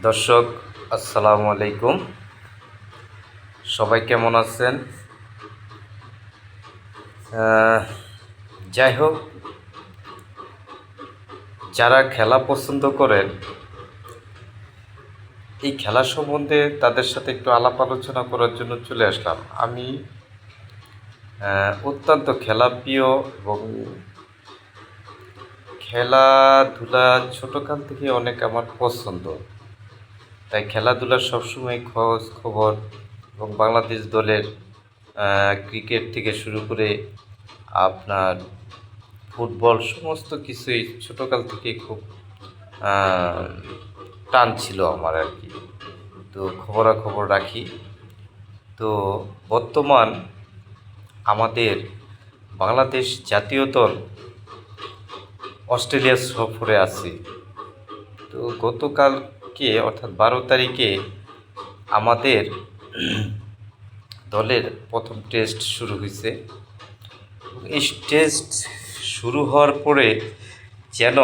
দর্শক, আসসালামু আলাইকুম। সবাই কেমন আছেন? আহ, যাই হোক, যারা খেলা পছন্দ করেন এই খেলা সম্বন্ধে তাদের সাথে একটু আলাপ আলোচনা করার জন্য চলে আসলাম। আমি অত্যন্ত খেলাপ্রিয় এবং খেলাধুলা ছোটোকাল থেকে অনেক আমার পছন্দ। তাই খেলাধুলার সবসময় খোঁজ খবর এবং বাংলাদেশ দলের ক্রিকেট থেকে শুরু করে আপনার ফুটবল সমস্ত কিছুই ছোটোকাল থেকেই খুব আহ, টান ছিল আমার আর কি। তো খবরাখবর রাখি। তো বর্তমান আমাদের বাংলাদেশ জাতীয় দল অস্ট্রেলিয়া সফরে আছে। তো গতকালকে অর্থাৎ 12 তারিখে আমাদের দলের প্রথম টেস্ট শুরু হয়েছে। এই টেস্ট শুরু হওয়ার পরে যেন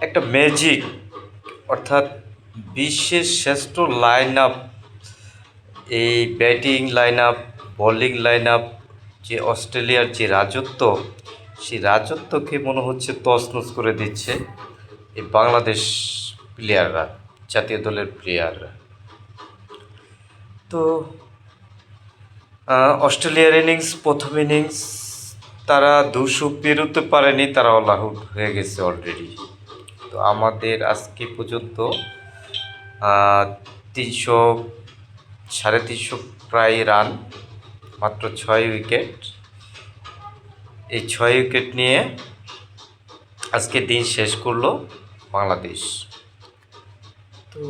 একটা ম্যাজিক, অর্থাৎ বিশ্বের শ্রেষ্ঠ লাইন আপ, এই batting line up, bowling line up, যে অস্ট্রেলিয়ার যে রাজত্ব, সেই রাজত্বকে মনে হচ্ছে তছনছ করে দিচ্ছে এই বাংলাদেশ প্লেয়াররা, জাতীয় দলের প্লেয়াররা। তো অস্ট্রেলিয়ার ইনিংস, প্রথম ইনিংস তারা 200 পেরোতে পারেনি, তারা অল আউট হয়ে গেছে অলরেডি। তো আমাদের আজকে পর্যন্ত 300, 350 প্রায় রান, মাত্র 6 উইকেট। এই 6 উইকেট নিয়ে আজকে দিন শেষ করলো বাংলাদেশ। তো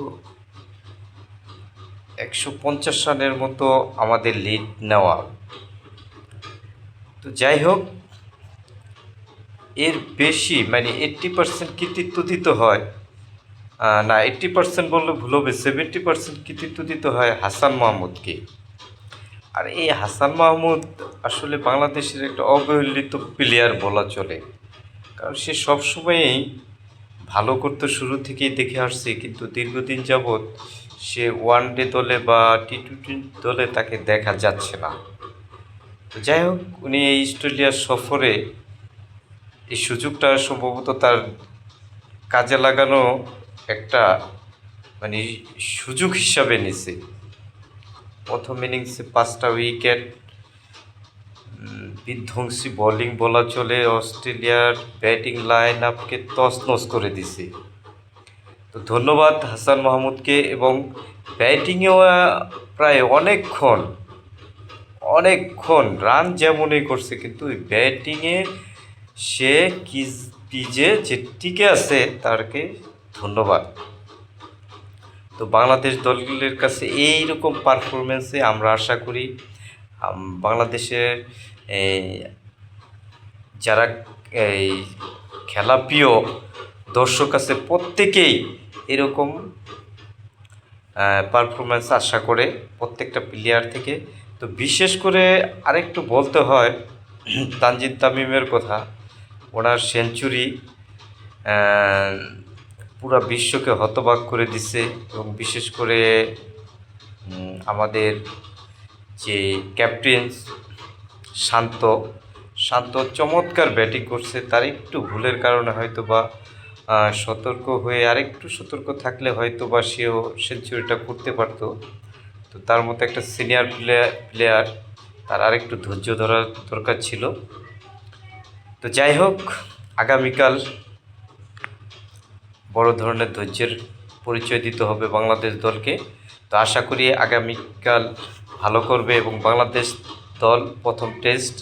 150 রানের মতো আমাদের লিড নেওয়া। তো যাই হোক, এর বেশি মানে 80% কৃতিত্ব দিতে হয়, না 80% বললে ভুল হবে, 70% কৃতিত্ব দিতে হয় হাসান মাহমুদকে। আর এই হাসান মাহমুদ আসলে বাংলাদেশের একটা অবহেলিত প্লেয়ার বলা চলে। কারণ সে সবসময়ই ভালো করতে শুরু থেকেই দেখে আসছে, কিন্তু দীর্ঘদিন যাবৎ সে ওয়ানডে দলে বা টি-20 দলে তাকে দেখা যাচ্ছে না। তো যাই হোক, উনি এই অস্ট্রেলিয়া সফরে এই সুযোগটা সম্ভবত তার কাজে লাগানো একটা মানে সুযোগ হিসাবে নিছে। প্রথম ইনিংসে 5টা উইকেট, বিধ্বংসী বোলিং বলা চলে, অস্ট্রেলিয়ার ব্যাটিং লাইন আপকে তছনছ করে দিছে। তো ধন্যবাদ হাসান মাহমুদকে। এবং ব্যাটিংয়েও প্রায় অনেকক্ষণ অনেকক্ষণ রান যেমনই করছে, কিন্তু ওই ব্যাটিংয়ে সে পিজে যে টিকে আছে তারকে ধন্যবাদ। তো বাংলাদেশ দলের কাছে এই রকম পারফরমেন্সে আমরা আশা করি বাংলাদেশের যারা এই খেলাপ্রিয় দর্শক আছে প্রত্যেকেই এরকম পারফরমেন্স আশা করে প্রত্যেকটা প্লেয়ার থেকে। তো বিশেষ করে আরেকটু বলতে হয় তানজিদ তামিমের কথা। ওনার সেঞ্চুরি পুরা বিশ্বকে হতবাক করে দিছে। এবং বিশেষ করে আমাদের যে ক্যাপ্টেন শান্ত শান্ত চমৎকার ব্যাটিং করছে। তার একটু ভুলের কারণে হয়তো বা সতর্ক হয়ে আরেকটু সতর্ক থাকলে হয়তো বা সেও সেঞ্চুরিটা করতে পারত। তো তার মতো একটা সিনিয়র প্লেয়ার, তার আরেকটু ধৈর্য ধরার দরকার ছিল। তো যাই হোক, আগামীকাল বড় ধরনের ধৈর্যের পরিচয় দিতে হবে বাংলাদেশ দলকে। তো আশা করি আগামীকাল ভালো করবে এবং বাংলাদেশ দল প্রথম টেস্ট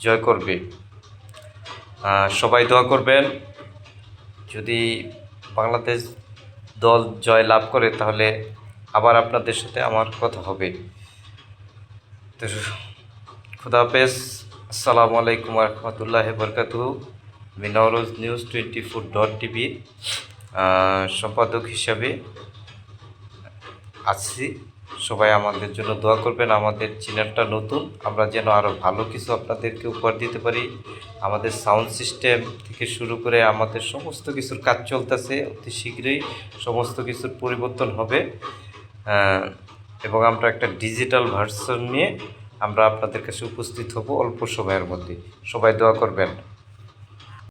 জয় করবে। সবাই দোয়া করবেন। যদি বাংলাদেশ দল জয় লাভ করে তাহলে আবার আপনাদের সাথে আমার কথা হবে। তো খুদা হাফেজ। আসসালামু আলাইকুম রহমতুল্লাহি বরকাতুহু। আমি নওরোজ নিউজ 24.tv সম্পাদক হিসাবে আছি। সবাই আমাদের জন্য দোয়া করবেন। আমাদের চ্যানেলটা নতুন, আমরা যেন আরও ভালো কিছু আপনাদেরকে উপহার দিতে পারি। আমাদের সাউন্ড সিস্টেম থেকে শুরু করে আমাদের সমস্ত কিছুর কাজ চলতেছে, অতি শীঘ্রই সমস্ত কিছুর পরিবর্তন হবে এবং আমরা একটা ডিজিটাল ভার্সন নিয়ে আমরা আপনাদের কাছে উপস্থিত হব অল্প সময়ের মধ্যে। সবাই দোয়া করবেন।